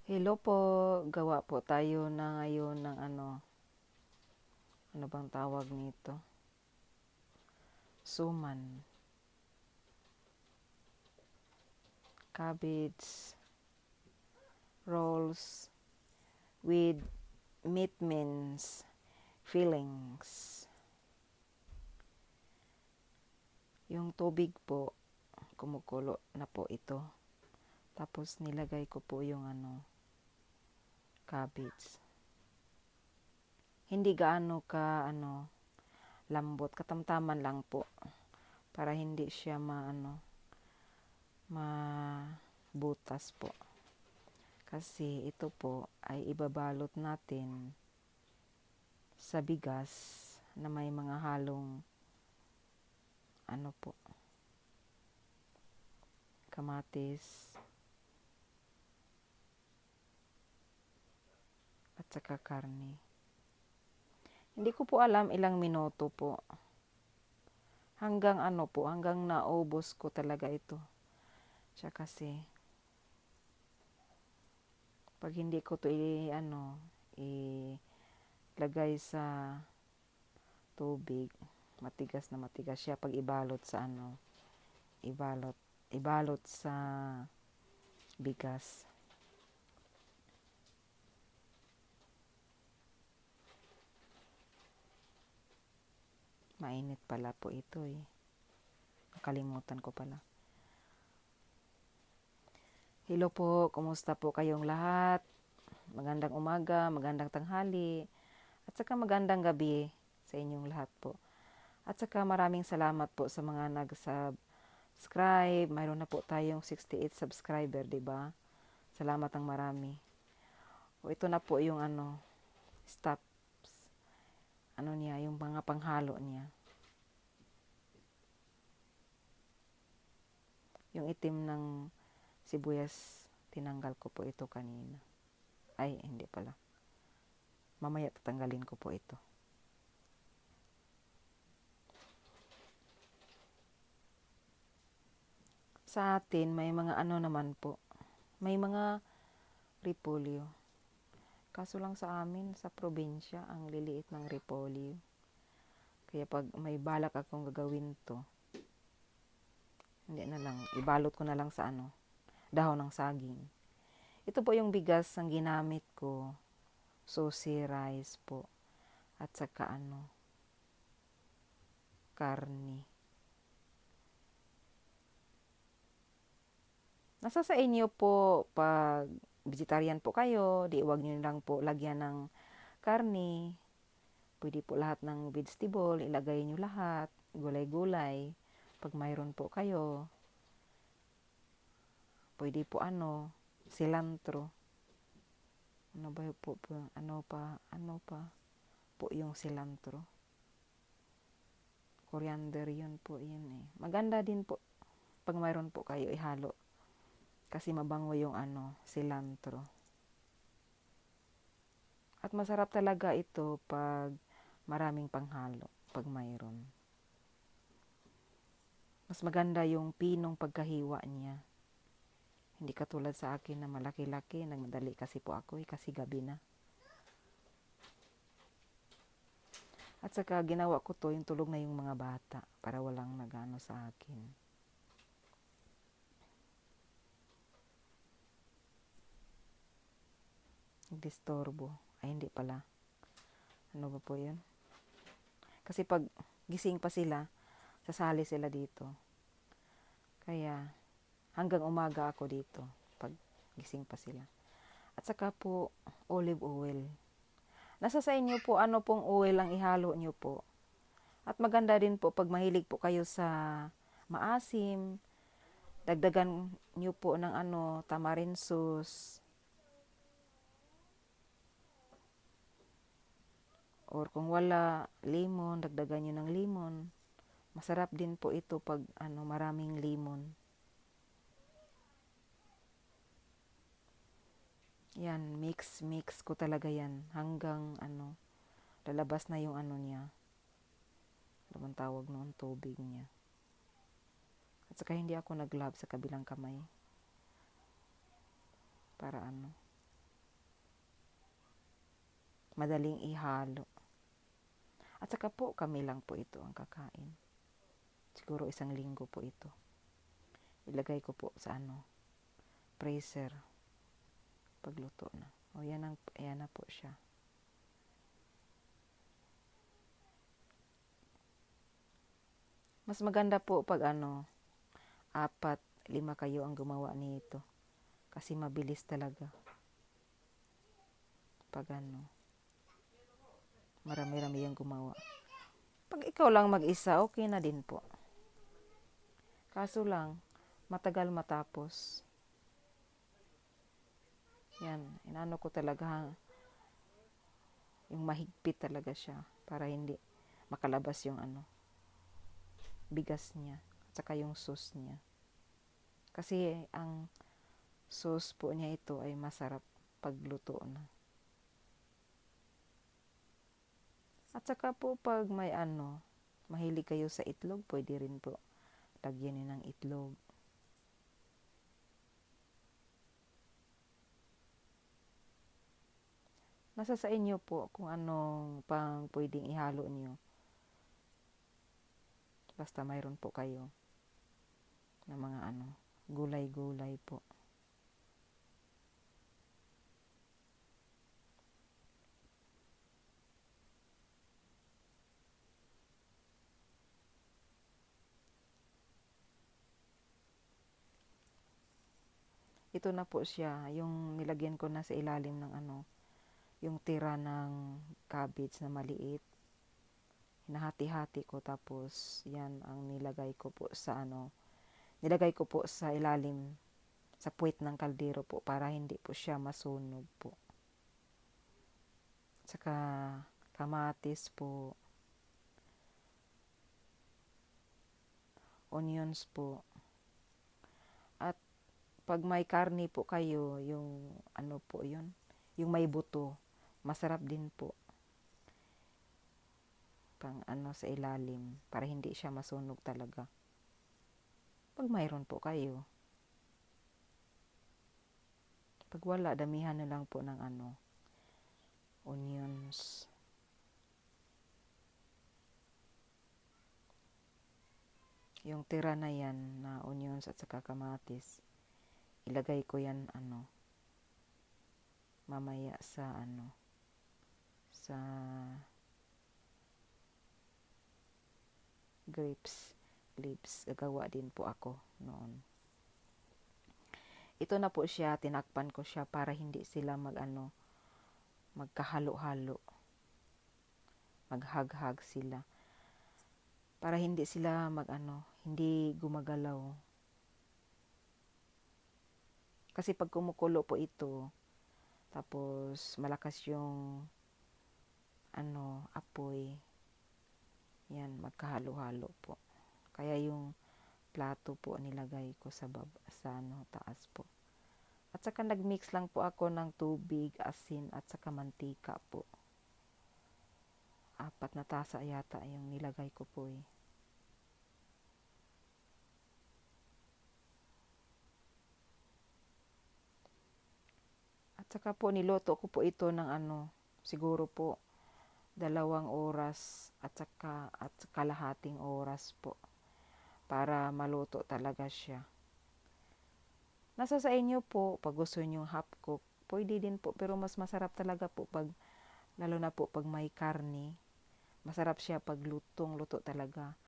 Hello po, gawa po tayo na ngayon ng ano bang tawag nito? Suman, cabbage, rolls with meat mince fillings. Yung tubig po, kumukulo na po ito. Tapos nilagay ko po yung cabbage. Hindi gaano ka lambot, katamtaman lang po para hindi siya mabutas po. Kasi ito po ay ibabalot natin sa bigas na may mga halong kamatis at saka karne. Hindi ko po alam ilang minuto po. Hanggang hanggang naubos ko talaga ito. Siya kasi pag hindi ko to ilagay sa tubig, matigas na matigas siya pag ibalot sa ibalot sa bigas. Mainit pala po ito eh. Nakalimutan ko pala. Hello po, kumusta po kayong lahat? Magandang umaga, magandang tanghali, at saka magandang gabi sa inyong lahat po. At saka maraming salamat po sa mga nag-subscribe. Mayroon na po tayong 68 subscriber, 'di ba? Salamat ang marami. O ito na po yung stops. Niya, yung mga panghalo niya. Yung itim ng sibuyas, tinanggal ko po ito kanina. Ay, hindi pala. Mamaya tatanggalin ko po ito. Sa atin, may mga naman po. May mga repolyo. Kaso lang sa amin, sa probinsya, ang liliit ng repolyo. Kaya pag may balak akong gagawin to, hindi na lang, ibalot ko na lang sa dahon ng saging. Ito po yung bigas ang ginamit ko. Susi rice po. At saka karne. Nasa sa inyo po, pag vegetarian po kayo, di wag nyo lang po lagyan ng karne. Pwede po lahat ng vegetable, ilagay nyo lahat, gulay-gulay. Pag mayroon po kayo, pwede po cilantro. Ano ba po, ano pa po yung cilantro. Coriander yun po, yun eh. Maganda din po, pag mayroon po kayo, ihalo. Kasi mabango yung cilantro. At masarap talaga ito pag maraming panghalo, pag mayroon. Mas maganda yung pinong pagkahiwa niya. Hindi katulad sa akin na malaki-laki, nagmadali kasi po ako kasi gabi na. At saka ginawa ko to, yung tulog na yung mga bata para walang nagano sa akin. Disturbo. Ay, hindi pala. Ano ba po yun? Kasi pag gising pa sila, sasali sila dito. Kaya, hanggang umaga ako dito, pag gising pa sila. At saka po, olive oil. Nasa sa inyo po, ano pong oil ang ihalo nyo po. At maganda din po, pag mahilig po kayo sa maasim, dagdagan nyo po ng tamarin sauce. Or kung wala, lemon, dagdagan nyo ng lemon. Masarap din po ito pag maraming lemon. Yan, mix ko talaga yan hanggang lalabas na yung niya. Ano bang tawag noon, tubig niya. At saka hindi ako nag-glove sa kabilang kamay. Para madaling ihalo. At saka po, kami lang po ito ang kakain. Siguro 1 linggo po ito. Ilagay ko po sa freezer. Pagluto na. O, yan na po siya. Mas maganda po pag 4, 5 kayo ang gumawa nito. Kasi mabilis talaga. Pag marami-rami yung gumawa. Pag ikaw lang mag-isa, okay na din po. Kaso lang, matagal matapos. Yan, inano ko talaga, yung mahigpit talaga siya para hindi makalabas yung bigas niya, at saka yung sauce niya. Kasi ang sauce po niya ito ay masarap pagluto na. At saka po pag may mahilig kayo sa itlog, pwede rin po lagyan niyo ng itlog. Nasa sa inyo po kung anong pang pwedeng ihalo niyo. Basta mayroon po kayo na mga gulay-gulay po. Ito na po siya, yung nilagyan ko na sa ilalim ng yung tira ng cabbage na maliit. Hinahati-hati ko, tapos yan ang nilagay ko po sa ilalim sa puwet ng kaldero po para hindi po siya masunog po. Saka kamatis po, onions po. At pag may karni po kayo, yung po yun, yung may buto, masarap din po. Pang sa ilalim, para hindi siya masunog talaga. Pag mayroon po kayo. Pag wala, damihan na lang po ng onions. Yung tira na yan na onions at saka kamatis, ilagay ko yan mamaya sa sa grapes leaves. Gagawa din po ako noon. Ito na po siya, tinakpan ko siya para hindi sila magkahalo-halo. Maghag-hag sila. Para hindi sila hindi gumagalaw. Kasi pag kumukulo po ito, tapos malakas yung apoy, yan, magkahalo-halo po. Kaya yung plato po nilagay ko sa taas po. At saka nagmix lang po ako ng tubig, asin at saka mantika po. 4 na tasa yata yung nilagay ko po . At saka po niluto ko po ito ng siguro po 2 oras at kalahating oras po para maluto talaga siya. Nasa sa inyo po, pag gusto nyo half cook, pwede din po, pero mas masarap talaga po lalo na po pag may karne, masarap siya pag luto talaga.